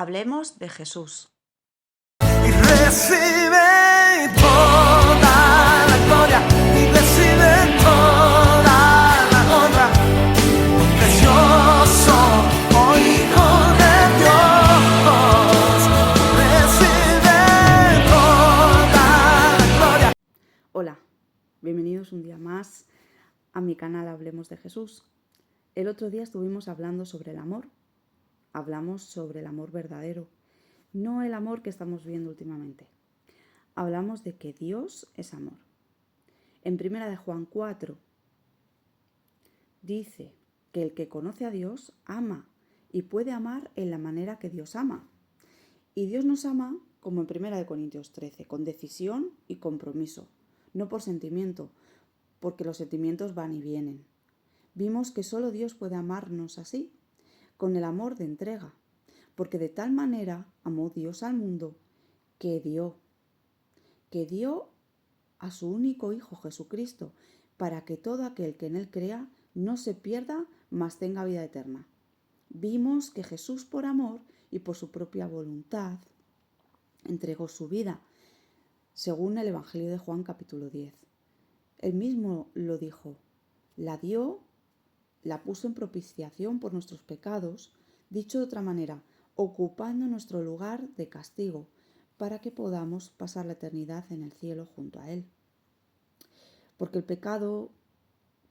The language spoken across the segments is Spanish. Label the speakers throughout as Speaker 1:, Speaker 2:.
Speaker 1: Hablemos de Jesús.
Speaker 2: Y recibe toda la gloria y recibe toda la honra. Precioso, oh Hijo de Dios, recibe toda la gloria.
Speaker 1: Hola, bienvenidos un día más a mi canal Hablemos de Jesús. El otro día estuvimos hablando sobre el amor. Hablamos sobre el amor verdadero, no el amor que estamos viendo últimamente. Hablamos de que Dios es amor. En 1 de Juan 4 dice que el que conoce a Dios ama y puede amar en la manera que Dios ama. Y Dios nos ama, como en 1 de Corintios 13, con decisión y compromiso, no por sentimiento, porque los sentimientos van y vienen. Vimos que solo Dios puede amarnos así, con el amor de entrega, porque de tal manera amó Dios al mundo que dio a su único Hijo Jesucristo, para que todo aquel que en Él crea no se pierda, mas tenga vida eterna. Vimos que Jesús, por amor y por su propia voluntad, entregó su vida, según el Evangelio de Juan capítulo 10. Él mismo lo dijo, la dio, la puso en propiciación por nuestros pecados, dicho de otra manera, ocupando nuestro lugar de castigo, para que podamos pasar la eternidad en el cielo junto a Él. Porque el pecado,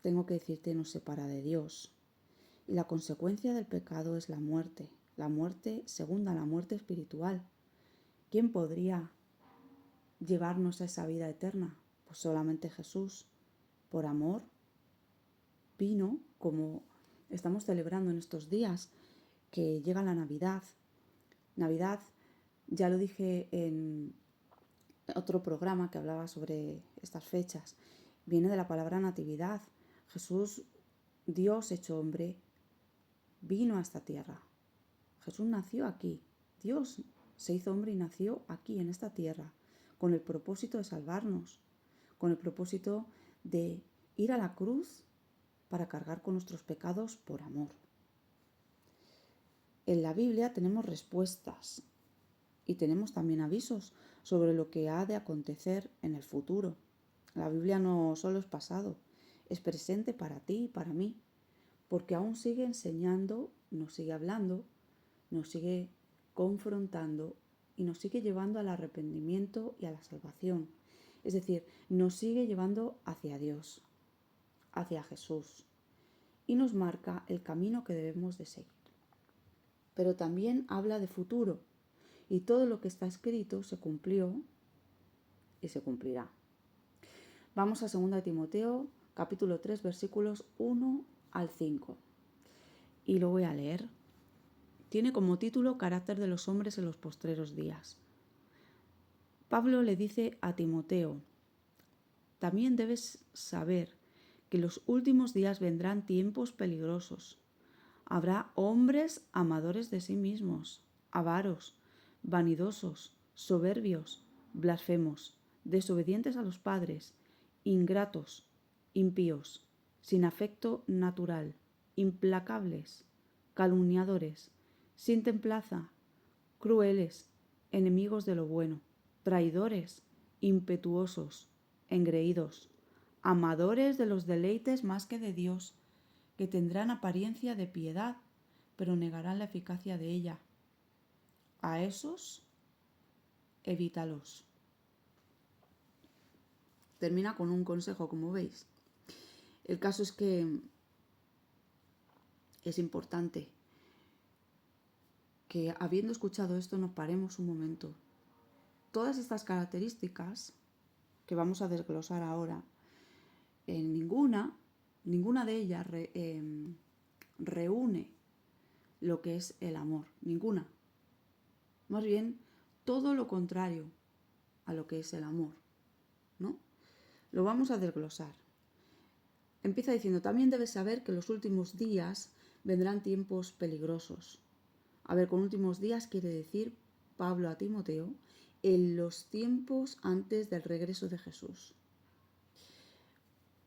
Speaker 1: tengo que decirte, nos separa de Dios. Y la consecuencia del pecado es la muerte segunda, la muerte espiritual. ¿Quién podría llevarnos a esa vida eterna? Pues solamente Jesús. Por amor, vino, como estamos celebrando en estos días, que llega la Navidad. Navidad, ya lo dije en otro programa que hablaba sobre estas fechas, viene de la palabra natividad. Jesús, Dios hecho hombre, vino a esta tierra. Jesús nació aquí. Dios se hizo hombre y nació aquí, en esta tierra, con el propósito de salvarnos, con el propósito de ir a la cruz para cargar con nuestros pecados por amor. En la Biblia tenemos respuestas y tenemos también avisos sobre lo que ha de acontecer en el futuro. La Biblia no solo es pasado, es presente para ti y para mí, porque aún sigue enseñando, nos sigue hablando, nos sigue confrontando y nos sigue llevando al arrepentimiento y a la salvación. Es decir, nos sigue llevando hacia Dios, hacia Jesús, y nos marca el camino que debemos de seguir. Pero también habla de futuro, y todo lo que está escrito se cumplió y se cumplirá. Vamos a 2 Timoteo, capítulo 3, versículos 1 al 5. Y lo voy a leer. Tiene como título Carácter de los hombres en los postreros días. Pablo le dice a Timoteo, también debes saber que en los últimos días vendrán tiempos peligrosos. Habrá hombres amadores de sí mismos, avaros, vanidosos, soberbios, blasfemos, desobedientes a los padres, ingratos, impíos, sin afecto natural, implacables, calumniadores, sin templaza, crueles, enemigos de lo bueno, traidores, impetuosos, engreídos, amadores de los deleites más que de Dios, que tendrán apariencia de piedad, pero negarán la eficacia de ella. A esos, evítalos. Termina con un consejo, como veis. El caso es que es importante que, habiendo escuchado esto, nos paremos un momento. Todas estas características que vamos a desglosar ahora, ninguna de ellas reúne lo que es el amor, ninguna. Más bien, todo lo contrario a lo que es el amor, ¿no? Lo vamos a desglosar. Empieza diciendo, también debes saber que en los últimos días vendrán tiempos peligrosos. A ver, con últimos días quiere decir Pablo a Timoteo, en los tiempos antes del regreso de Jesús.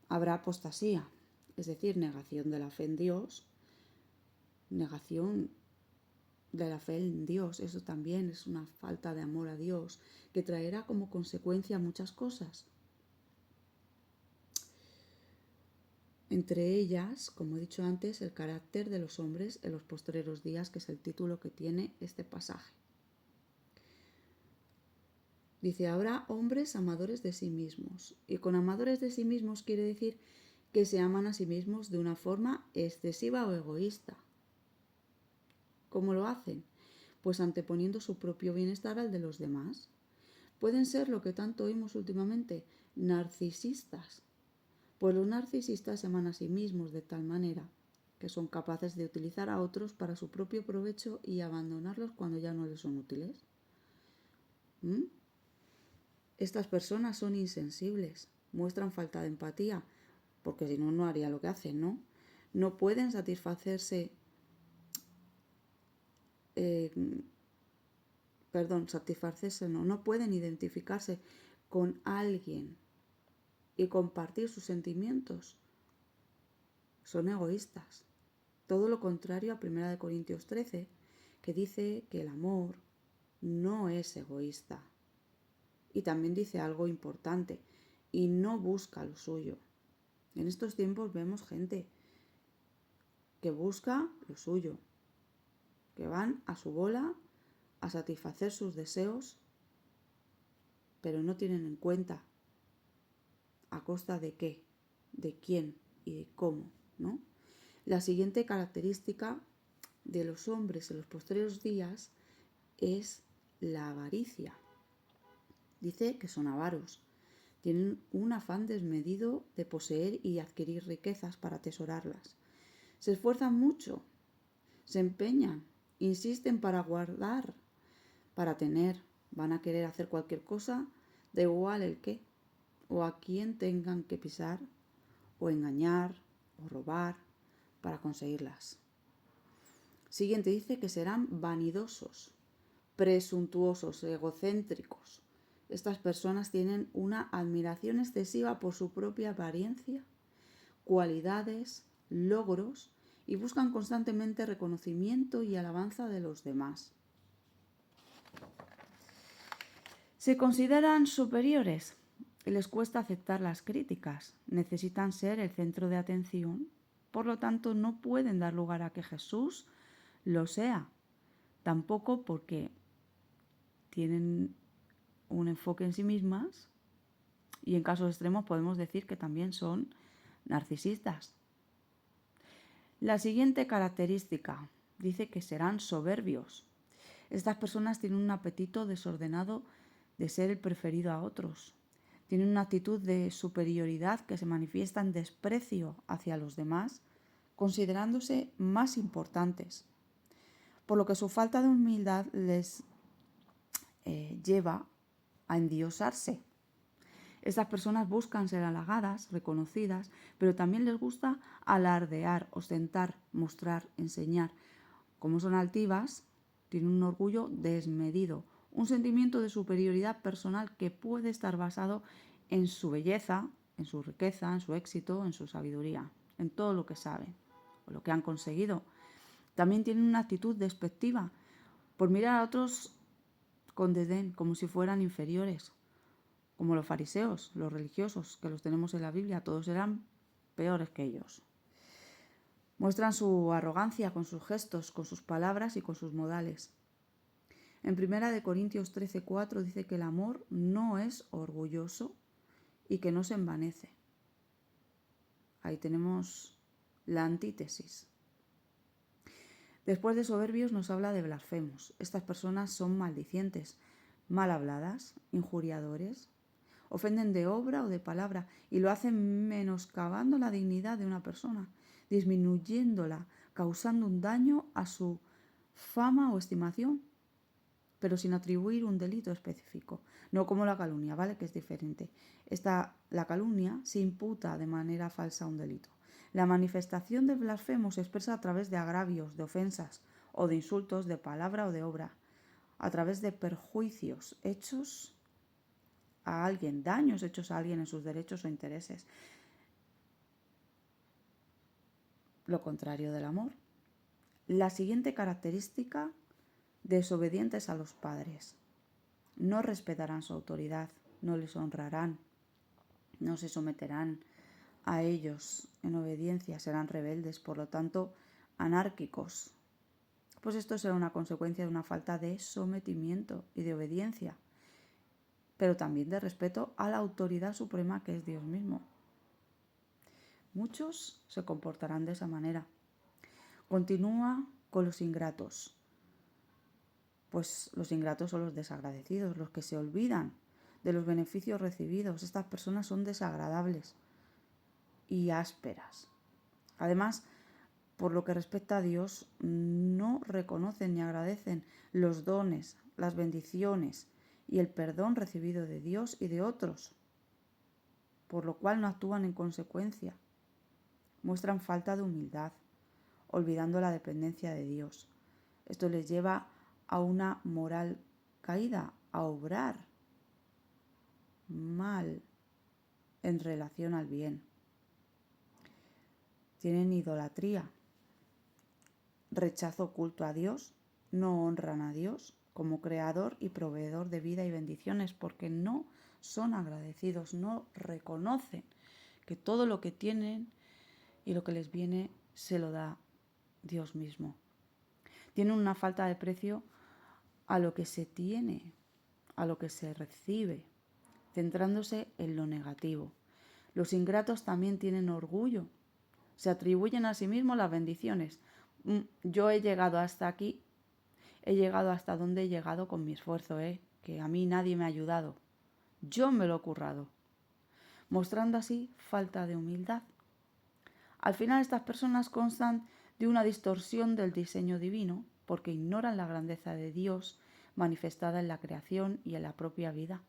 Speaker 1: Habrá apostasía, es decir, negación de la fe en Dios, negación de la fe en Dios. Eso también es una falta de amor a Dios que traerá como consecuencia muchas cosas. Entre ellas, como he dicho antes, el carácter de los hombres en los postreros días, que es el título que tiene este pasaje. Dice, habrá hombres amadores de sí mismos. Y con amadores de sí mismos quiere decir que se aman a sí mismos de una forma excesiva o egoísta. ¿Cómo lo hacen? Pues anteponiendo su propio bienestar al de los demás. Pueden ser lo que tanto oímos últimamente, narcisistas. Pues los narcisistas se aman a sí mismos de tal manera que son capaces de utilizar a otros para su propio provecho y abandonarlos cuando ya no les son útiles. Estas personas son insensibles, muestran falta de empatía, porque si no, no haría lo que hacen, ¿no? No pueden satisfacerse, no pueden identificarse con alguien y compartir sus sentimientos. Son egoístas. Todo lo contrario a 1 Corintios 13, que dice que el amor no es egoísta. Y también dice algo importante, y no busca lo suyo. En estos tiempos vemos gente que busca lo suyo, que van a su bola a satisfacer sus deseos, pero no tienen en cuenta a costa de qué, de quién y de cómo, ¿no? La siguiente característica de los hombres en los postreros días es la avaricia. Dice que son avaros, tienen un afán desmedido de poseer y adquirir riquezas para atesorarlas. Se esfuerzan mucho, se empeñan, insisten para guardar, para tener, van a querer hacer cualquier cosa, da igual el qué, o a quién tengan que pisar, o engañar, o robar, para conseguirlas. Siguiente dice que serán vanidosos, presuntuosos, egocéntricos. Estas personas tienen una admiración excesiva por su propia apariencia, cualidades, logros y buscan constantemente reconocimiento y alabanza de los demás. Se consideran superiores y les cuesta aceptar las críticas. Necesitan ser el centro de atención, por lo tanto no pueden dar lugar a que Jesús lo sea. Tampoco porque tienen un enfoque en sí mismas y en casos extremos podemos decir que también son narcisistas. La siguiente característica dice que serán soberbios. Estas personas tienen un apetito desordenado de ser el preferido a otros. Tienen una actitud de superioridad que se manifiesta en desprecio hacia los demás, considerándose más importantes. Por lo que su falta de humildad les lleva a endiosarse. Estas personas buscan ser halagadas, reconocidas, pero también les gusta alardear, ostentar, mostrar, enseñar. Como son altivas, tienen un orgullo desmedido, un sentimiento de superioridad personal que puede estar basado en su belleza, en su riqueza, en su éxito, en su sabiduría, en todo lo que saben o lo que han conseguido. También tienen una actitud despectiva por mirar a otros con desdén, como si fueran inferiores, como los fariseos, los religiosos, que los tenemos en la Biblia, todos eran peores que ellos. Muestran su arrogancia con sus gestos, con sus palabras y con sus modales. En 1 Corintios 13:4 dice que el amor no es orgulloso y que no se envanece. Ahí tenemos la antítesis. Después de soberbios nos habla de blasfemos. Estas personas son maldicientes, mal habladas, injuriadores, ofenden de obra o de palabra y lo hacen menoscabando la dignidad de una persona, disminuyéndola, causando un daño a su fama o estimación, pero sin atribuir un delito específico, no como la calumnia, ¿vale? Que es diferente. La calumnia se imputa de manera falsa un delito. La manifestación del blasfemo se expresa a través de agravios, de ofensas o de insultos de palabra o de obra, a través de perjuicios hechos a alguien, daños hechos a alguien en sus derechos o intereses. Lo contrario del amor. La siguiente característica desobedientes a los padres. No respetarán su autoridad, no les honrarán, no se someterán a ellos en obediencia, serán rebeldes, por lo tanto, anárquicos. Pues esto será una consecuencia de una falta de sometimiento y de obediencia, pero también de respeto a la autoridad suprema que es Dios mismo. Muchos se comportarán de esa manera. Continúa con los ingratos. Pues los ingratos son los desagradecidos, los que se olvidan de los beneficios recibidos. Estas personas son desagradables y ásperas. Además, por lo que respecta a Dios, no reconocen ni agradecen los dones, las bendiciones y el perdón recibido de Dios y de otros, por lo cual no actúan en consecuencia. Muestran falta de humildad, olvidando la dependencia de Dios. Esto les lleva a una moral caída, a obrar mal en relación al bien. Tienen idolatría, rechazo oculto a Dios, no honran a Dios como creador y proveedor de vida y bendiciones porque no son agradecidos, no reconocen que todo lo que tienen y lo que les viene se lo da Dios mismo. Tienen una falta de precio a lo que se tiene, a lo que se recibe, centrándose en lo negativo. Los ingratos también tienen orgullo, se atribuyen a sí mismos las bendiciones. Yo he llegado hasta aquí, he llegado hasta donde he llegado con mi esfuerzo, que a mí nadie me ha ayudado. Yo me lo he currado, mostrando así falta de humildad. Al final estas personas constan de una distorsión del diseño divino porque ignoran la grandeza de Dios manifestada en la creación y en la propia vida.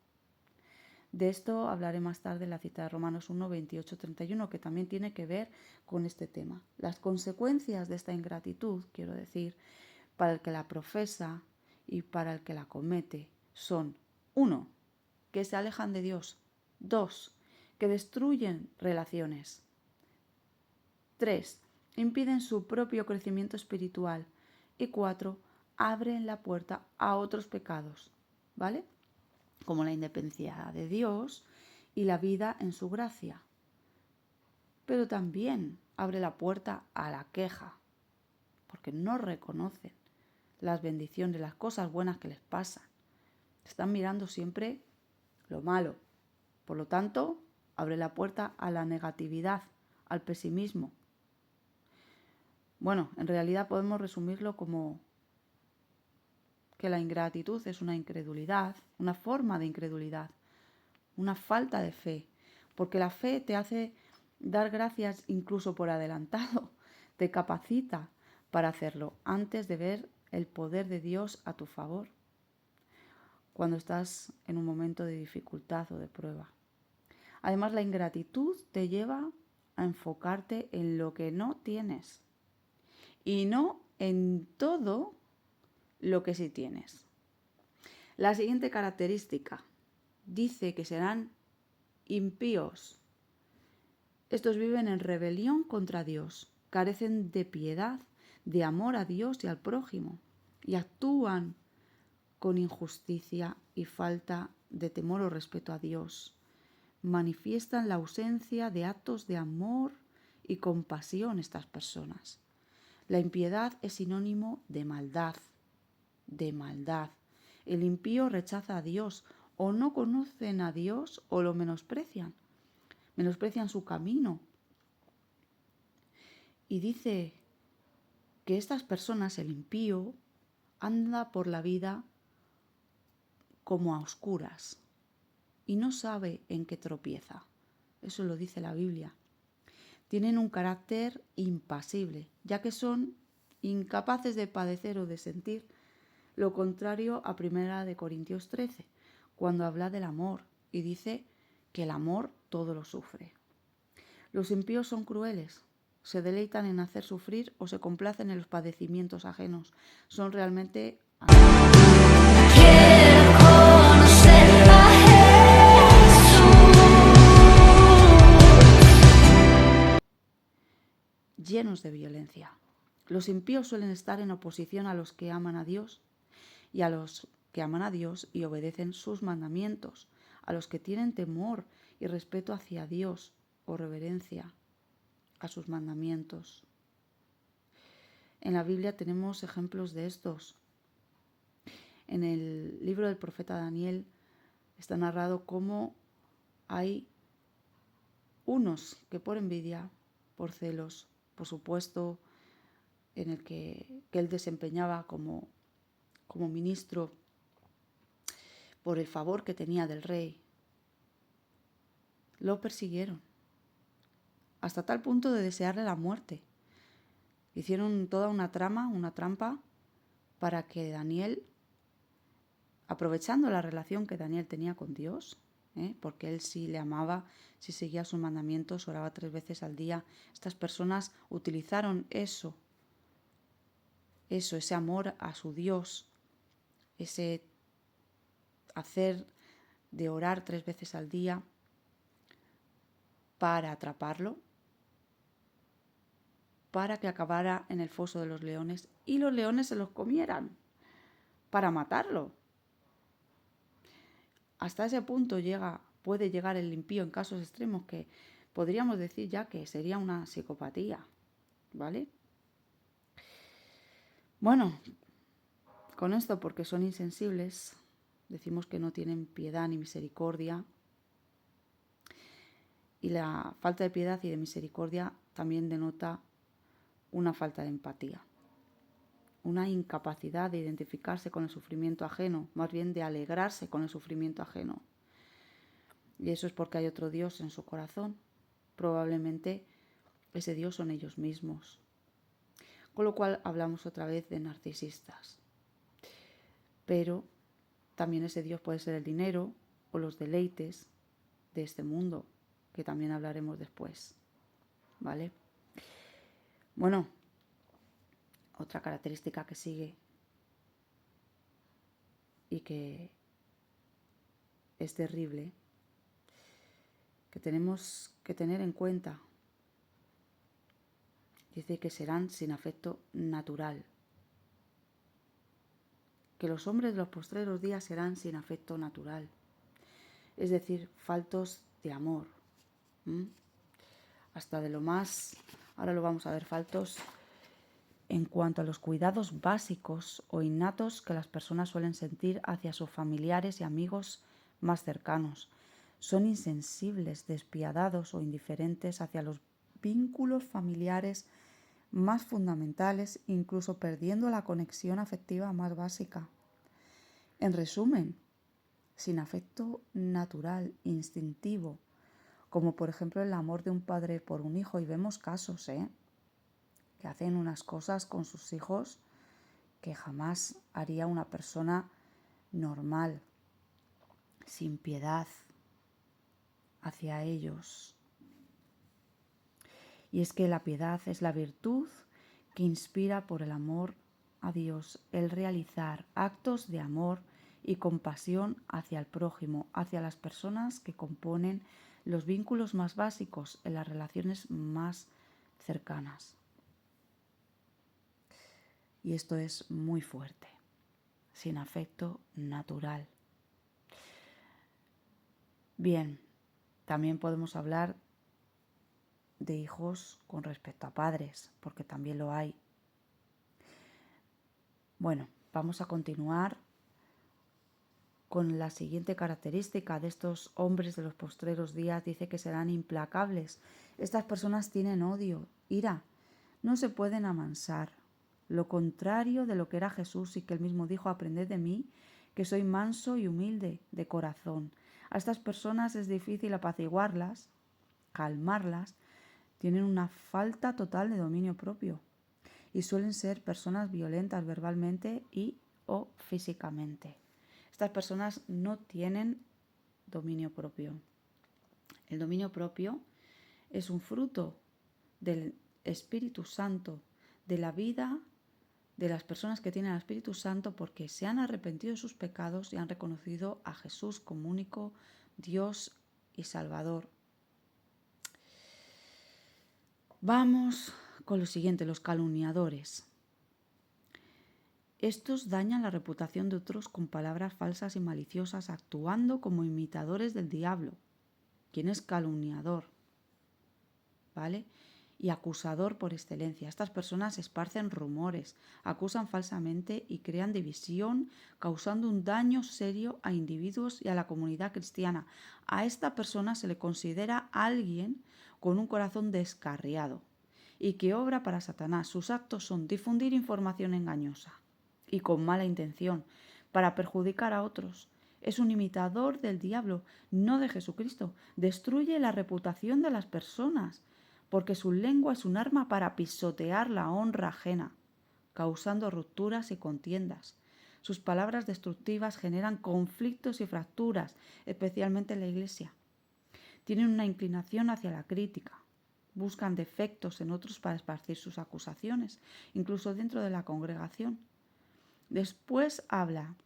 Speaker 1: De esto hablaré más tarde en la cita de Romanos 1, 28, 31, que también tiene que ver con este tema. Las consecuencias de esta ingratitud, quiero decir, para el que la profesa y para el que la comete son 1. Que se alejan de Dios. 2. Que destruyen relaciones. 3. Impiden su propio crecimiento espiritual. Y 4. Abren la puerta a otros pecados, ¿vale? Como la independencia de Dios y la vida en su gracia. Pero también abre la puerta a la queja, porque no reconocen las bendiciones, las cosas buenas que les pasan. Están mirando siempre lo malo. Por lo tanto, abre la puerta a la negatividad, al pesimismo. Bueno, en realidad podemos resumirlo como que la ingratitud es una incredulidad, una forma de incredulidad, una falta de fe, porque la fe te hace dar gracias incluso por adelantado, te capacita para hacerlo antes de ver el poder de Dios a tu favor, cuando estás en un momento de dificultad o de prueba. Además, la ingratitud te lleva a enfocarte en lo que no tienes y no en todo lo que sí tienes. La siguiente característica dice que serán impíos. Estos viven en rebelión contra Dios, carecen de piedad, de amor a Dios y al prójimo, y actúan con injusticia y falta de temor o respeto a Dios. Manifiestan la ausencia de actos de amor y compasión estas personas. La impiedad es sinónimo de maldad. El impío rechaza a Dios, o no conocen a Dios o lo menosprecian su camino. Y dice que estas personas, el impío, anda por la vida como a oscuras y no sabe en qué tropieza. Eso lo dice la Biblia. Tienen un carácter impasible, ya que son incapaces de padecer o de sentir lo contrario a 1 Corintios 13, cuando habla del amor y dice que el amor todo lo sufre. Los impíos son crueles, se deleitan en hacer sufrir o se complacen en los padecimientos ajenos. Son realmente llenos de violencia. Los impíos suelen estar en oposición a los que aman a Dios y a los que aman a Dios y obedecen sus mandamientos, a los que tienen temor y respeto hacia Dios o reverencia a sus mandamientos. En la Biblia tenemos ejemplos de estos. En el libro del profeta Daniel está narrado cómo hay unos que por envidia, por celos, por su puesto en el que él desempeñaba como ministro, por el favor que tenía del rey, lo persiguieron hasta tal punto de desearle la muerte. Hicieron toda una trampa, para que Daniel, aprovechando la relación que Daniel tenía con Dios, porque él sí le amaba, sí seguía sus mandamientos, oraba 3 veces al día, estas personas utilizaron ese amor a su Dios, ese hacer de orar 3 veces al día para atraparlo, para que acabara en el foso de los leones y los leones se los comieran, para matarlo. Hasta ese punto puede llegar el impío en casos extremos que podríamos decir ya que sería una psicopatía, ¿vale? Bueno, con esto, porque son insensibles, decimos que no tienen piedad ni misericordia. Y la falta de piedad y de misericordia también denota una falta de empatía, una incapacidad de identificarse con el sufrimiento ajeno, más bien de alegrarse con el sufrimiento ajeno. Y eso es porque hay otro Dios en su corazón. Probablemente ese Dios son ellos mismos. Con lo cual hablamos otra vez de narcisistas. Pero también ese Dios puede ser el dinero o los deleites de este mundo, que también hablaremos después, ¿vale? Bueno, otra característica que sigue y que es terrible, que tenemos que tener en cuenta, dice que serán sin afecto natural, que los hombres de los postreros días serán sin afecto natural, es decir, faltos de amor, hasta de lo más, ahora lo vamos a ver, faltos en cuanto a los cuidados básicos o innatos que las personas suelen sentir hacia sus familiares y amigos más cercanos. Son insensibles, despiadados o indiferentes hacia los vínculos familiares más fundamentales, incluso perdiendo la conexión afectiva más básica. En resumen, sin afecto natural, instintivo, como por ejemplo el amor de un padre por un hijo, y vemos casos, que hacen unas cosas con sus hijos que jamás haría una persona normal, sin piedad hacia ellos. Y es que la piedad es la virtud que inspira por el amor a Dios, el realizar actos de amor y compasión hacia el prójimo, hacia las personas que componen los vínculos más básicos en las relaciones más cercanas. Y esto es muy fuerte, sin afecto natural. Bien, también podemos hablar de hijos con respecto a padres, porque también lo hay. Bueno, vamos a continuar con la siguiente característica de estos hombres de los postreros días. Dice que serán implacables. Estas personas tienen odio, ira, no se pueden amansar. Lo contrario de lo que era Jesús, y que él mismo dijo: aprended de mí, que soy manso y humilde de corazón. A estas personas es difícil apaciguarlas, calmarlas, tienen una falta total de dominio propio y suelen ser personas violentas verbalmente y o físicamente. Estas personas no tienen dominio propio. El dominio propio es un fruto del Espíritu Santo, de la vida de las personas que tienen al Espíritu Santo, porque se han arrepentido de sus pecados y han reconocido a Jesús como único Dios y Salvador. Vamos con lo siguiente, los calumniadores. Estos dañan la reputación de otros con palabras falsas y maliciosas, actuando como imitadores del diablo, quien es calumniador, ¿vale? Y acusador por excelencia. Estas personas esparcen rumores, acusan falsamente y crean división, causando un daño serio a individuos y a la comunidad cristiana. A esta persona se le considera alguien con un corazón descarriado y que obra para Satanás. Sus actos son difundir información engañosa y con mala intención para perjudicar a otros. Es un imitador del diablo, no de Jesucristo. Destruye la reputación de las personas, porque su lengua es un arma para pisotear la honra ajena, causando rupturas y contiendas. Sus palabras destructivas generan conflictos y fracturas, especialmente en la Iglesia. Tienen una inclinación hacia la crítica. Buscan defectos en otros para esparcir sus acusaciones, incluso dentro de la congregación. Después habla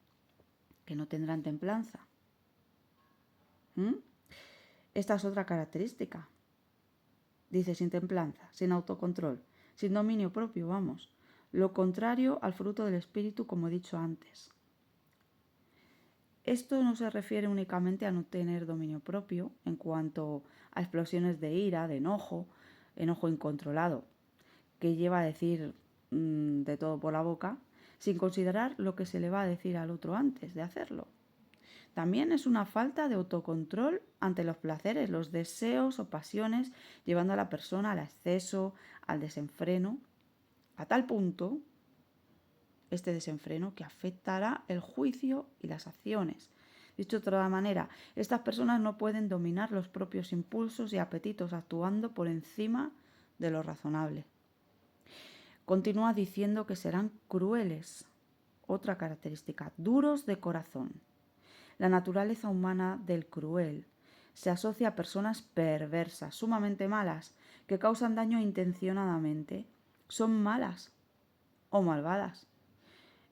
Speaker 1: que no tendrán templanza. Esta es otra característica. Dice sin templanza, sin autocontrol, sin dominio propio, vamos. Lo contrario al fruto del Espíritu, como he dicho antes. Esto no se refiere únicamente a no tener dominio propio en cuanto a explosiones de ira, de enojo incontrolado, que lleva a decir de todo por la boca, sin considerar lo que se le va a decir al otro antes de hacerlo. También es una falta de autocontrol ante los placeres, los deseos o pasiones, llevando a la persona al exceso, al desenfreno, a tal punto, este desenfreno, que afectará el juicio y las acciones. Dicho de otra manera, estas personas no pueden dominar los propios impulsos y apetitos, actuando por encima de lo razonable. Continúa diciendo que serán crueles. Otra característica, duros de corazón. La naturaleza humana del cruel se asocia a personas perversas, sumamente malas, que causan daño intencionadamente. Son malas o malvadas.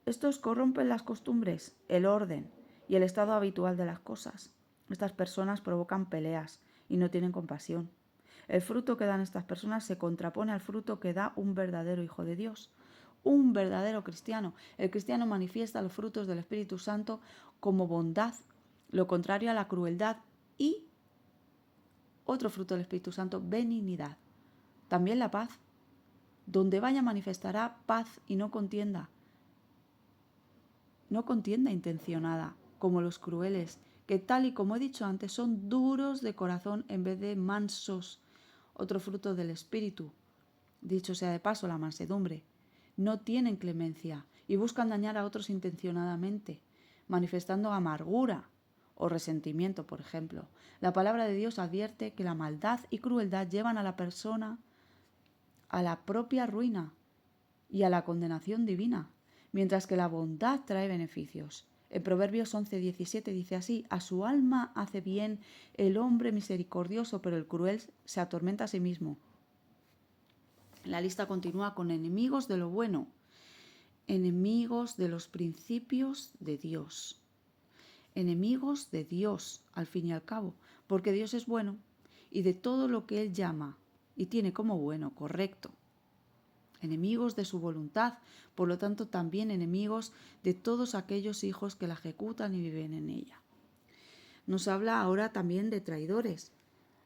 Speaker 1: Estos corrompen las costumbres, el orden y el estado habitual de las cosas. Estas personas provocan peleas y no tienen compasión. El fruto que dan estas personas se contrapone al fruto que da un verdadero hijo de Dios, un verdadero cristiano. El cristiano manifiesta los frutos del Espíritu Santo como bondad, lo contrario a la crueldad, y otro fruto del Espíritu Santo, benignidad. También la paz. Donde vaya manifestará paz y no contienda. No contienda intencionada, como los crueles, que tal y como he dicho antes, son duros de corazón en vez de mansos. Otro fruto del Espíritu, dicho sea de paso, la mansedumbre. No tienen clemencia y buscan dañar a otros intencionadamente, manifestando amargura o resentimiento, por ejemplo. La palabra de Dios advierte que la maldad y crueldad llevan a la persona a la propia ruina y a la condenación divina, mientras que la bondad trae beneficios. En Proverbios 11:17 dice así: a su alma hace bien el hombre misericordioso, pero el cruel se atormenta a sí mismo. La lista continúa con enemigos de lo bueno, enemigos de los principios de Dios. Enemigos de Dios, al fin y al cabo, porque Dios es bueno y de todo lo que Él llama y tiene como bueno, correcto. Enemigos de su voluntad, por lo tanto también enemigos de todos aquellos hijos que la ejecutan y viven en ella. Nos habla ahora también de traidores.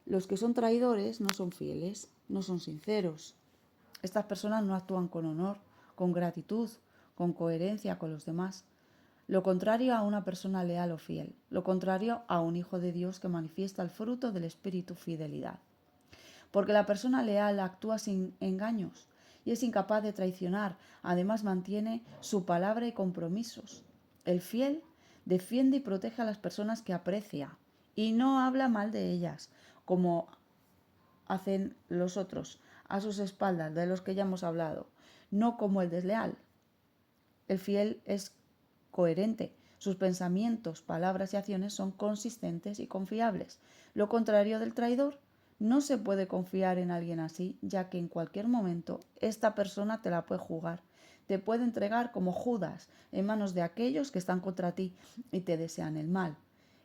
Speaker 1: Los que son traidores no son fieles, no son sinceros. Estas personas no actúan con honor, con gratitud, con coherencia con los demás. Lo contrario a una persona leal o fiel. Lo contrario a un hijo de Dios que manifiesta el fruto del espíritu fidelidad. Porque la persona leal actúa sin engaños y es incapaz de traicionar. Además mantiene su palabra y compromisos. El fiel defiende y protege a las personas que aprecia y no habla mal de ellas, como hacen los otros a sus espaldas, de los que ya hemos hablado, no como el desleal. El fiel es coherente. Sus pensamientos, palabras y acciones son consistentes y confiables. Lo contrario del traidor, no se puede confiar en alguien así, ya que en cualquier momento esta persona te la puede jugar. Te puede entregar como Judas en manos de aquellos que están contra ti y te desean el mal.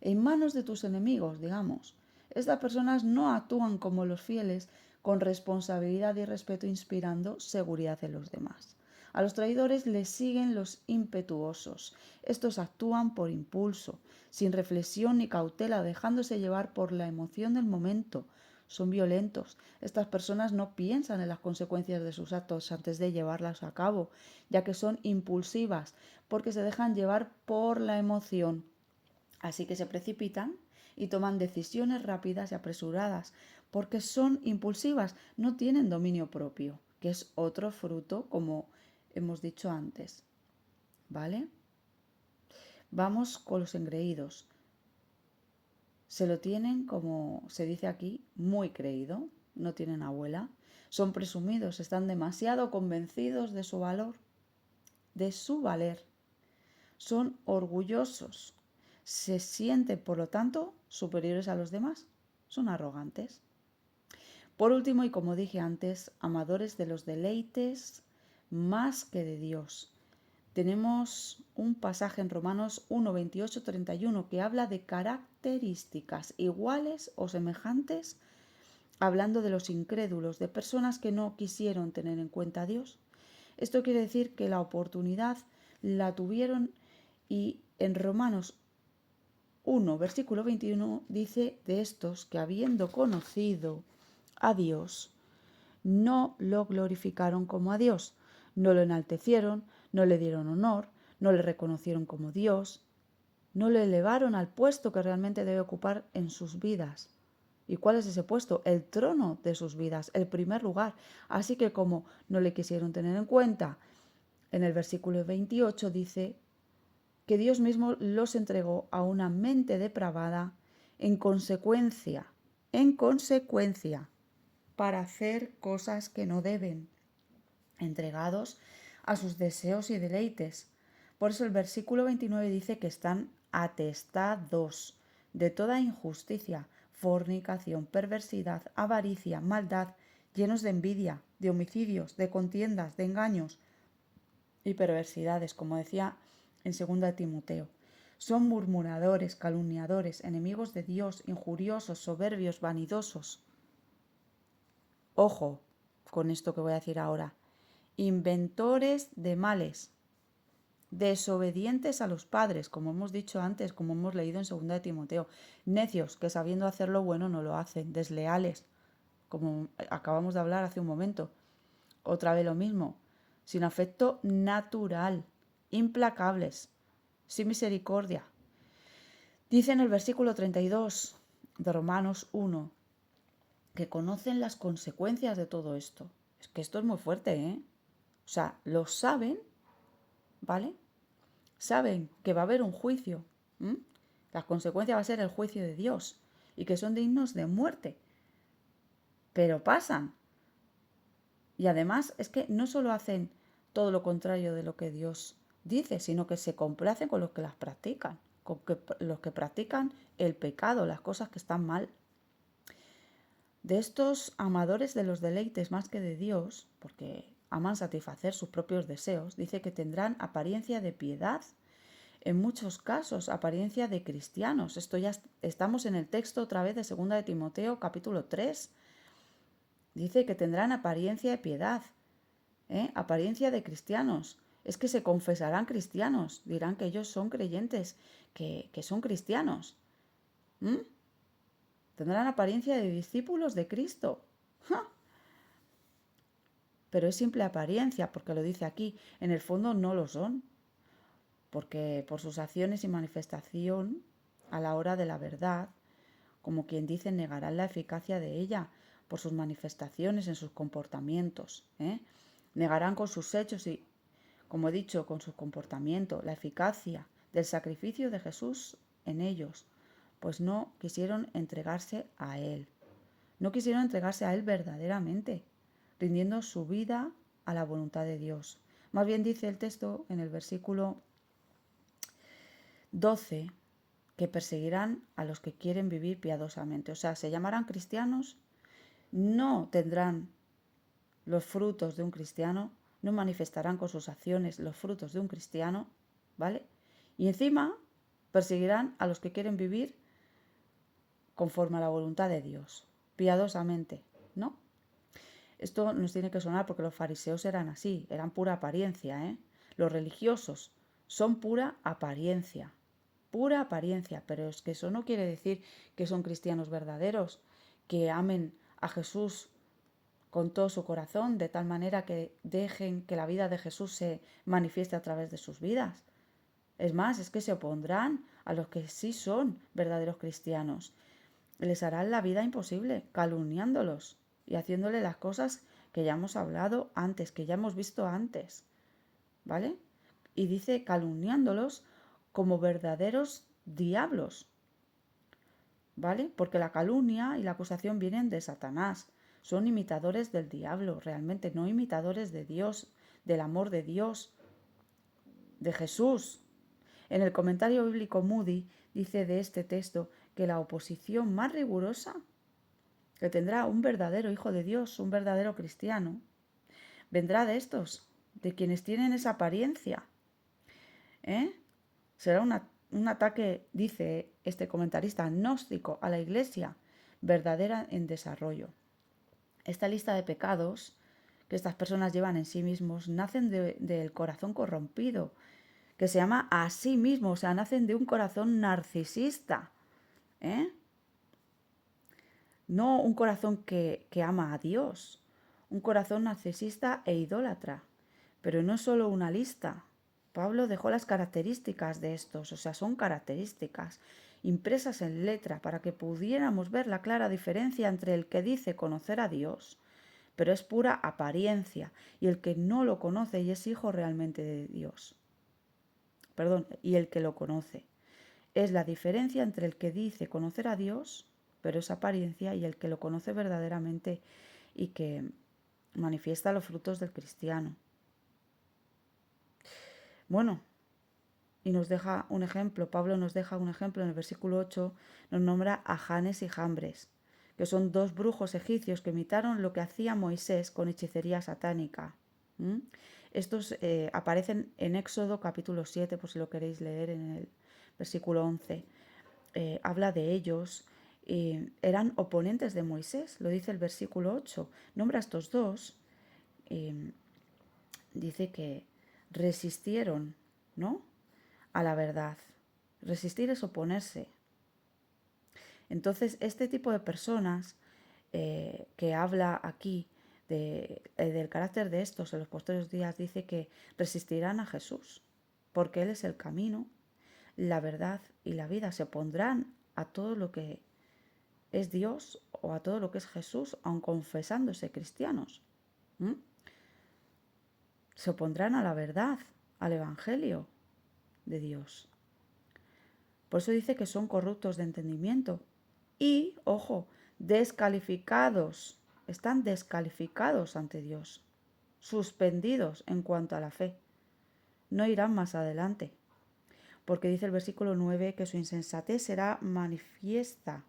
Speaker 1: En manos de tus enemigos, digamos. Estas personas no actúan como los fieles, con responsabilidad y respeto, inspirando seguridad en los demás. A los traidores les siguen los impetuosos. Estos actúan por impulso, sin reflexión ni cautela, dejándose llevar por la emoción del momento. Son violentos. Estas personas no piensan en las consecuencias de sus actos antes de llevarlas a cabo, ya que son impulsivas, porque se dejan llevar por la emoción. Así que se precipitan y toman decisiones rápidas y apresuradas, porque son impulsivas, no tienen dominio propio, que es otro fruto, como hemos dicho antes. ¿Vale? Vamos con los engreídos. Se lo tienen, como se dice aquí, muy creído, no tienen abuela. Son presumidos, están demasiado convencidos de su valor, de su valer. Son orgullosos, se sienten, por lo tanto, superiores a los demás. Son arrogantes. Por último, y como dije antes, amadores de los deleites más que de Dios. Tenemos un pasaje en Romanos 1, 28, 31 que habla de características iguales o semejantes, hablando de los incrédulos, de personas que no quisieron tener en cuenta a Dios. Esto quiere decir que la oportunidad la tuvieron, y en Romanos 1, versículo 21 dice de estos que, habiendo conocido a Dios, no lo glorificaron como a Dios, no lo enaltecieron, no le dieron honor, no le reconocieron como Dios, no le elevaron al puesto que realmente debe ocupar en sus vidas. ¿Y cuál es ese puesto? El trono de sus vidas, el primer lugar. Así que como no le quisieron tener en cuenta, en el versículo 28 dice que Dios mismo los entregó a una mente depravada en consecuencia, para hacer cosas que no deben, entregados a sus deseos y deleites. Por eso el versículo 29 dice que están atestados de toda injusticia, fornicación, perversidad, avaricia, maldad, llenos de envidia, de homicidios, de contiendas, de engaños y perversidades, como decía en 2 Timoteo. Son murmuradores, calumniadores, enemigos de Dios, injuriosos, soberbios, vanidosos. Ojo con esto que voy a decir ahora. Inventores de males, desobedientes a los padres, como hemos dicho antes, como hemos leído en 2 Timoteo. Necios, que sabiendo hacer lo bueno no lo hacen. Desleales, como acabamos de hablar hace un momento. Otra vez lo mismo. Sin afecto natural, implacables, sin misericordia. Dice en el versículo 32 de Romanos 1 que conocen las consecuencias de todo esto. Es que esto es muy fuerte, ¿eh? O sea, lo saben, ¿vale? Saben que va a haber un juicio. La consecuencia va a ser el juicio de Dios y que son dignos de muerte. Pero pasan. Y además es que no solo hacen todo lo contrario de lo que Dios dice, sino que se complacen con los que las practican, con los que practican el pecado, las cosas que están mal. De estos amadores de los deleites más que de Dios, porque aman satisfacer sus propios deseos, dice que tendrán apariencia de piedad, en muchos casos apariencia de cristianos. Esto ya estamos en el texto otra vez de 2 Timoteo capítulo 3. Dice que tendrán apariencia de piedad, apariencia de cristianos. Es que se confesarán cristianos, dirán que ellos son creyentes, que son cristianos. Tendrán apariencia de discípulos de Cristo. ¡Ja! Pero es simple apariencia, porque lo dice aquí. En el fondo no lo son, porque por sus acciones y manifestación a la hora de la verdad, como quien dice, negarán la eficacia de ella por sus manifestaciones en sus comportamientos. Negarán con sus hechos y, como he dicho, con su comportamiento, la eficacia del sacrificio de Jesús en ellos, pues no quisieron entregarse a Él. No quisieron entregarse a Él verdaderamente, rindiendo su vida a la voluntad de Dios. Más bien dice el texto en el versículo 12 que perseguirán a los que quieren vivir piadosamente. O sea, se llamarán cristianos, no tendrán los frutos de un cristiano, no manifestarán con sus acciones los frutos de un cristiano, ¿vale? Y encima perseguirán a los que quieren vivir conforme a la voluntad de Dios, piadosamente, ¿no? Esto nos tiene que sonar porque los fariseos eran así, eran pura apariencia, ¿eh? Los religiosos son pura apariencia, pero es que eso no quiere decir que son cristianos verdaderos, que amen a Jesús con todo su corazón, de tal manera que dejen que la vida de Jesús se manifieste a través de sus vidas. Es más, es que se opondrán a los que sí son verdaderos cristianos. Les harán la vida imposible, calumniándolos y haciéndole las cosas que ya hemos hablado antes, que ya hemos visto antes. ¿Vale? Y dice calumniándolos como verdaderos diablos. ¿Vale? Porque la calumnia y la acusación vienen de Satanás. Son imitadores del diablo, realmente, no imitadores de Dios, del amor de Dios, de Jesús. En el comentario bíblico Moody dice de este texto que la oposición más rigurosa que tendrá un verdadero hijo de Dios, un verdadero cristiano, vendrá de estos, de quienes tienen esa apariencia. Será un ataque, dice este comentarista, gnóstico a la iglesia verdadera en desarrollo. Esta lista de pecados que estas personas llevan en sí mismos nacen del corazón corrompido, que se llama a sí mismo, o sea, nacen de un corazón narcisista, no un corazón que ama a Dios, un corazón narcisista e idólatra. Pero no es solo una lista. Pablo dejó las características de estos, o sea, son características impresas en letra para que pudiéramos ver la clara diferencia entre el que dice conocer a Dios, pero es pura apariencia, y el que no lo conoce y es hijo realmente de Dios. Y el que lo conoce. Es la diferencia entre el que dice conocer a Dios, pero es apariencia, y el que lo conoce verdaderamente y que manifiesta los frutos del cristiano. Bueno, y nos deja un ejemplo, Pablo nos deja un ejemplo en el versículo 8, nos nombra a Janes y Jambres, que son dos brujos egipcios que imitaron lo que hacía Moisés con hechicería satánica. Estos aparecen en Éxodo capítulo 7, por si lo queréis leer, en el versículo 11. Habla de ellos, eran oponentes de Moisés, lo dice el versículo 8. Nombra a estos dos, dice que resistieron, ¿no?, a la verdad. Resistir es oponerse. Entonces, este tipo de personas que habla aquí del carácter de estos en los posteriores días, dice que resistirán a Jesús, porque Él es el camino, la verdad y la vida. Se opondrán a todo lo que es Dios o a todo lo que es Jesús, aun confesándose cristianos. Se opondrán a la verdad, al Evangelio de Dios. Por eso dice que son corruptos de entendimiento y, ojo, descalificados, están descalificados ante Dios, suspendidos en cuanto a la fe. No irán más adelante, porque dice el versículo 9 que su insensatez será manifiesta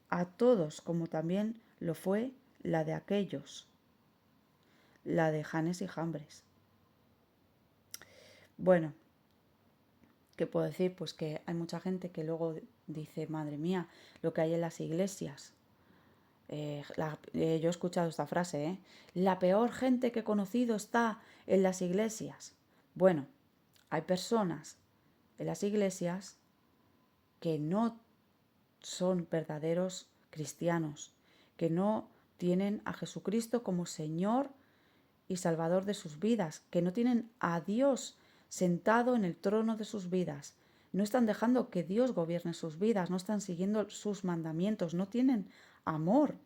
Speaker 1: a todos, como también lo fue la de aquellos, la de Janes y Jambres. Bueno, ¿qué puedo decir? Pues que hay mucha gente que luego dice, madre mía, lo que hay en las iglesias. Yo he escuchado esta frase, la peor gente que he conocido está en las iglesias. Bueno, hay personas en las iglesias que no son verdaderos cristianos, que no tienen a Jesucristo como Señor y Salvador de sus vidas, que no tienen a Dios sentado en el trono de sus vidas. No están dejando que Dios gobierne sus vidas, no están siguiendo sus mandamientos, no tienen amor,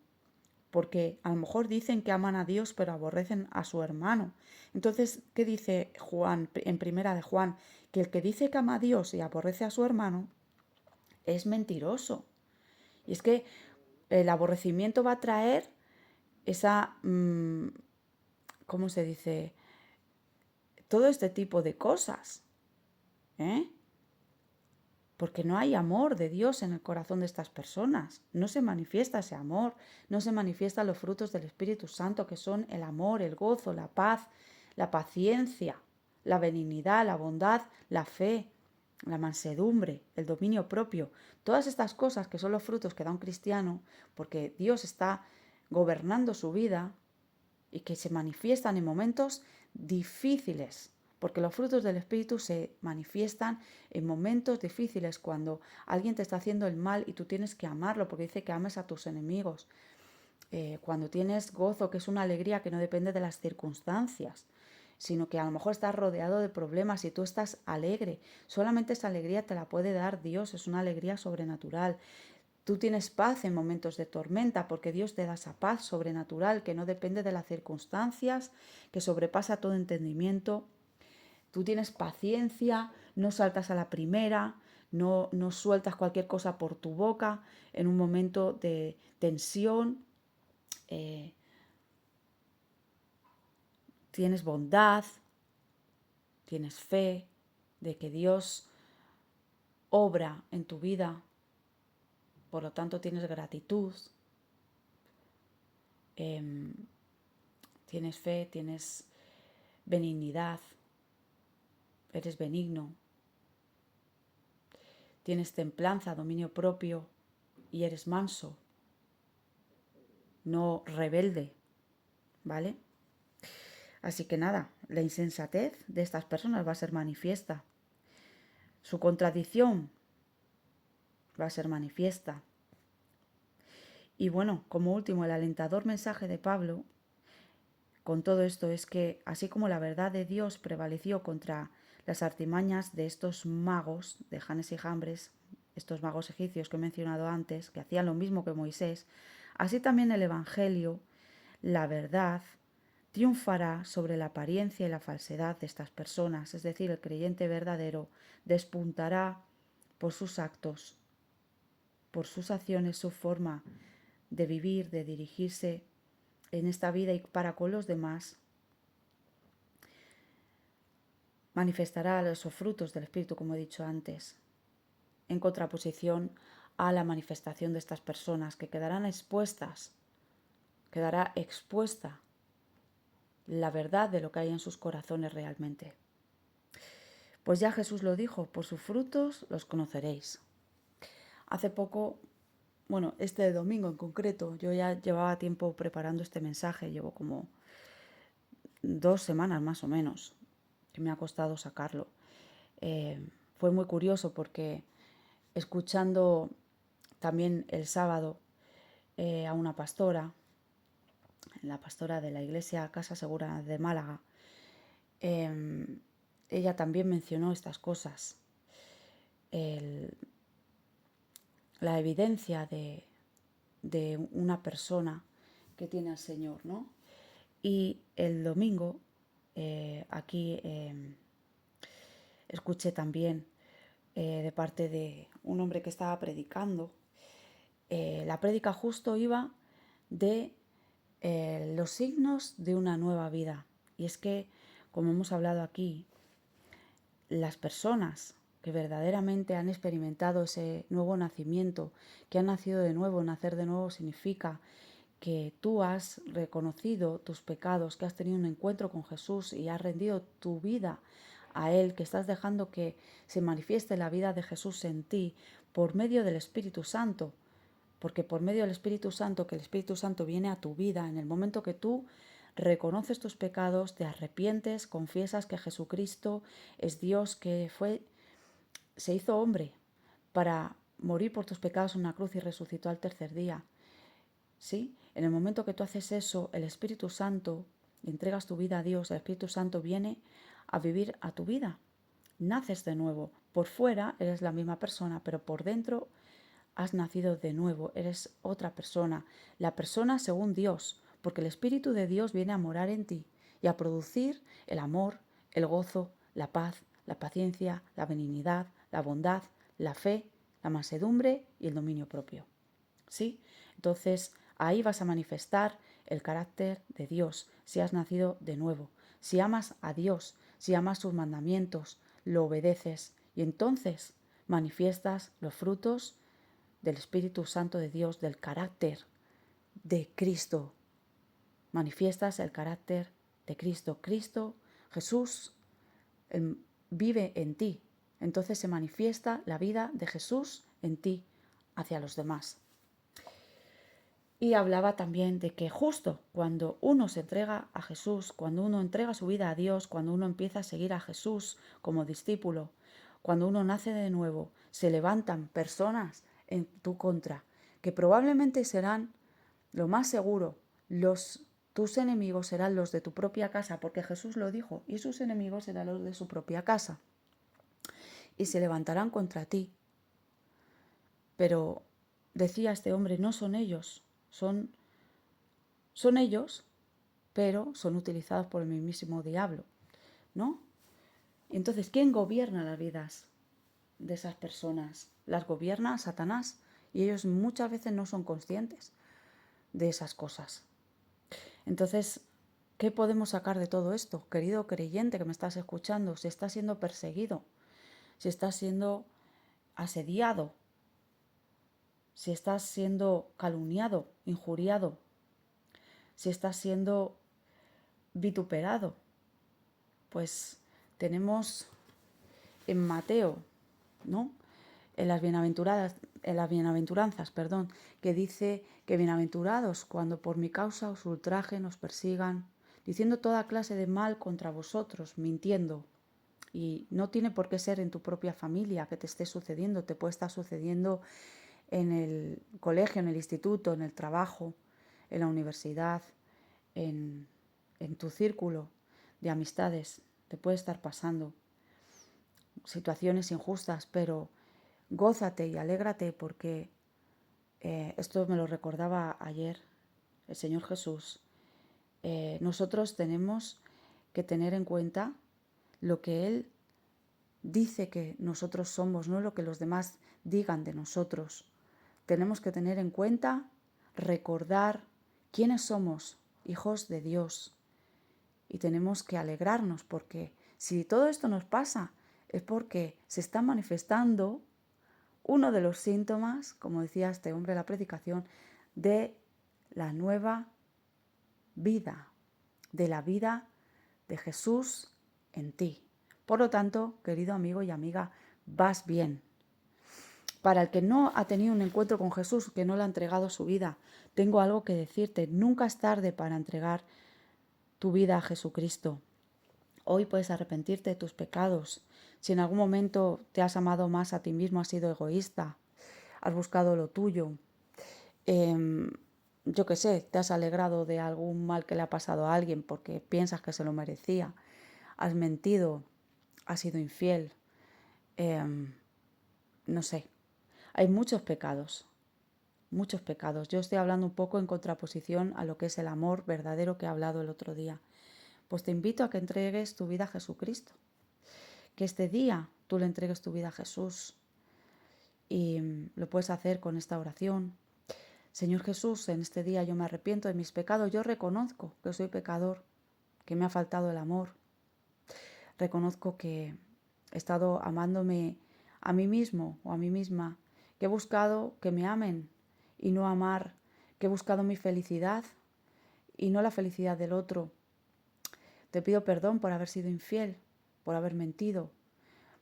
Speaker 1: porque a lo mejor dicen que aman a Dios pero aborrecen a su hermano. Entonces, ¿qué dice Juan en primera de Juan? Que el que dice que ama a Dios y aborrece a su hermano es mentiroso. Y es que el aborrecimiento va a traer esa, ¿cómo se dice?, todo este tipo de cosas, porque no hay amor de Dios en el corazón de estas personas. No se manifiesta ese amor, no se manifiestan los frutos del Espíritu Santo, que son el amor, el gozo, la paz, la paciencia, la benignidad, la bondad, la fe, la mansedumbre, el dominio propio. Todas estas cosas que son los frutos que da un cristiano, porque Dios está gobernando su vida, y que se manifiestan en momentos difíciles, porque los frutos del Espíritu se manifiestan en momentos difíciles, cuando alguien te está haciendo el mal y tú tienes que amarlo, porque dice que ames a tus enemigos. Cuando tienes gozo, que es una alegría que no depende de las circunstancias, sino que a lo mejor estás rodeado de problemas y tú estás alegre. Solamente esa alegría te la puede dar Dios, es una alegría sobrenatural. Tú tienes paz en momentos de tormenta porque Dios te da esa paz sobrenatural que no depende de las circunstancias, que sobrepasa todo entendimiento. Tú tienes paciencia, no saltas a la primera, no sueltas cualquier cosa por tu boca en un momento de tensión. Tienes bondad, tienes fe de que Dios obra en tu vida, por lo tanto tienes gratitud, tienes fe, tienes benignidad, eres benigno, tienes templanza, dominio propio y eres manso, no rebelde, ¿vale? Así que nada, la insensatez de estas personas va a ser manifiesta. Su contradicción va a ser manifiesta. Y bueno, como último, el alentador mensaje de Pablo con todo esto es que, así como la verdad de Dios prevaleció contra las artimañas de estos magos de Janes y Jambres, estos magos egipcios que he mencionado antes, que hacían lo mismo que Moisés, así también el Evangelio, la verdad, triunfará sobre la apariencia y la falsedad de estas personas, es decir, el creyente verdadero despuntará por sus actos, por sus acciones, su forma de vivir, de dirigirse en esta vida y para con los demás, manifestará los frutos del Espíritu, como he dicho antes, en contraposición a la manifestación de estas personas que quedarán expuestas, quedará expuesta la verdad de lo que hay en sus corazones realmente. Pues ya Jesús lo dijo, por sus frutos los conoceréis. Hace poco, bueno, este domingo en concreto, yo ya llevaba tiempo preparando este mensaje, llevo como 2 semanas más o menos, que me ha costado sacarlo. Fue muy curioso porque escuchando también el sábado a una pastora, la pastora de la iglesia Casa Segura de Málaga, ella también mencionó estas cosas, la evidencia de una persona que tiene al Señor, ¿no? Y el domingo aquí escuché también de parte de un hombre que estaba predicando. La prédica justo iba de los signos de una nueva vida. Y es que, como hemos hablado aquí, las personas que verdaderamente han experimentado ese nuevo nacimiento, que han nacido de nuevo, nacer de nuevo significa que tú has reconocido tus pecados, que has tenido un encuentro con Jesús y has rendido tu vida a Él, que estás dejando que se manifieste la vida de Jesús en ti por medio del Espíritu Santo, porque por medio del Espíritu Santo, que el Espíritu Santo viene a tu vida en el momento que tú reconoces tus pecados, te arrepientes, confiesas que Jesucristo es Dios, que se hizo hombre para morir por tus pecados en una cruz y resucitó al tercer día. ¿Sí? En el momento que tú haces eso, el Espíritu Santo, le entregas tu vida a Dios, el Espíritu Santo viene a vivir a tu vida. Naces de nuevo. Por fuera eres la misma persona, pero por dentro has nacido de nuevo, eres otra persona, la persona según Dios, porque el Espíritu de Dios viene a morar en ti y a producir el amor, el gozo, la paz, la paciencia, la benignidad, la bondad, la fe, la mansedumbre y el dominio propio. ¿Sí? Entonces, ahí vas a manifestar el carácter de Dios, si has nacido de nuevo, si amas a Dios, si amas sus mandamientos, lo obedeces y entonces manifiestas los frutos del Espíritu Santo de Dios, del carácter de Cristo. Manifiestas el carácter de Cristo. Cristo, Jesús, vive en ti. Entonces se manifiesta la vida de Jesús en ti hacia los demás. Y hablaba también de que justo cuando uno se entrega a Jesús, cuando uno entrega su vida a Dios, cuando uno empieza a seguir a Jesús como discípulo, cuando uno nace de nuevo, se levantan personas en tu contra, que probablemente serán, lo más seguro, tus enemigos serán los de tu propia casa, porque Jesús lo dijo, y sus enemigos serán los de su propia casa, y se levantarán contra ti. Pero decía este hombre, no son ellos, son ellos, pero son utilizados por el mismísimo diablo, ¿no? Entonces, ¿quién gobierna las vidas de esas personas? Las gobierna Satanás, y ellos muchas veces no son conscientes de esas cosas. Entonces, ¿qué podemos sacar de todo esto? Querido creyente que me estás escuchando, si estás siendo perseguido, si estás siendo asediado, si estás siendo calumniado, injuriado, si estás siendo vituperado, pues tenemos en Mateo, ¿no? En las bienaventuranzas, que dice que bienaventurados cuando por mi causa os ultrajen, os persigan, diciendo toda clase de mal contra vosotros, mintiendo. Y no tiene por qué ser en tu propia familia que te esté sucediendo, te puede estar sucediendo en el colegio, en el instituto, en el trabajo, en la universidad, en tu círculo de amistades, te puede estar pasando situaciones injustas, pero gózate y alégrate porque esto me lo recordaba ayer el Señor Jesús. Nosotros tenemos que tener en cuenta lo que Él dice que nosotros somos, no lo que los demás digan de nosotros. Tenemos que tener en cuenta, recordar quiénes somos, hijos de Dios. Y tenemos que alegrarnos porque si todo esto nos pasa es porque se está manifestando uno de los síntomas, como decía este hombre en la predicación, de la nueva vida, de la vida de Jesús en ti. Por lo tanto, querido amigo y amiga, vas bien. Para el que no ha tenido un encuentro con Jesús, que no le ha entregado su vida, tengo algo que decirte. Nunca es tarde para entregar tu vida a Jesucristo. Hoy puedes arrepentirte de tus pecados. Si en algún momento te has amado más a ti mismo, has sido egoísta, has buscado lo tuyo, yo qué sé, te has alegrado de algún mal que le ha pasado a alguien porque piensas que se lo merecía, has mentido, has sido infiel, no sé, hay muchos pecados. Muchos pecados. Yo estoy hablando un poco en contraposición a lo que es el amor verdadero que he hablado el otro día. Pues te invito a que entregues tu vida a Jesucristo. Que este día tú le entregues tu vida a Jesús. Y lo puedes hacer con esta oración. Señor Jesús, en este día yo me arrepiento de mis pecados. Yo reconozco que soy pecador, que me ha faltado el amor. Reconozco que he estado amándome a mí mismo o a mí misma, que he buscado que me amen y no amar, que he buscado mi felicidad y no la felicidad del otro. Te pido perdón por haber sido infiel, por haber mentido,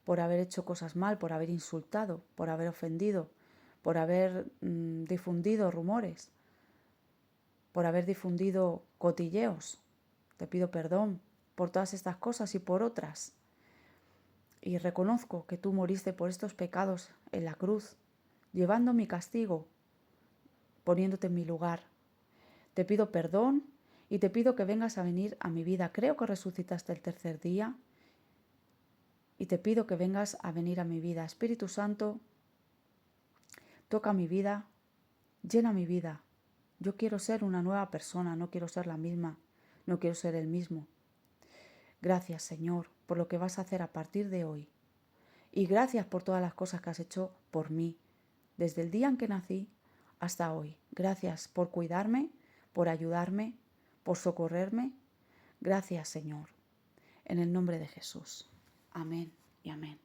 Speaker 1: por haber hecho cosas mal, por haber insultado, por haber ofendido, por haber difundido rumores, por haber difundido cotilleos. Te pido perdón por todas estas cosas y por otras. Y reconozco que tú moriste por estos pecados en la cruz, llevando mi castigo, poniéndote en mi lugar. Te pido perdón y te pido que vengas a venir a mi vida. Creo que resucitaste el tercer día y te pido que vengas a venir a mi vida. Espíritu Santo, toca mi vida, llena mi vida. Yo quiero ser una nueva persona, no quiero ser la misma, no quiero ser el mismo. Gracias, Señor, por lo que vas a hacer a partir de hoy. Y gracias por todas las cosas que has hecho por mí, desde el día en que nací hasta hoy. Gracias por cuidarme, por ayudarme, por socorrerme. Gracias, Señor. En el nombre de Jesús. Amén y amén.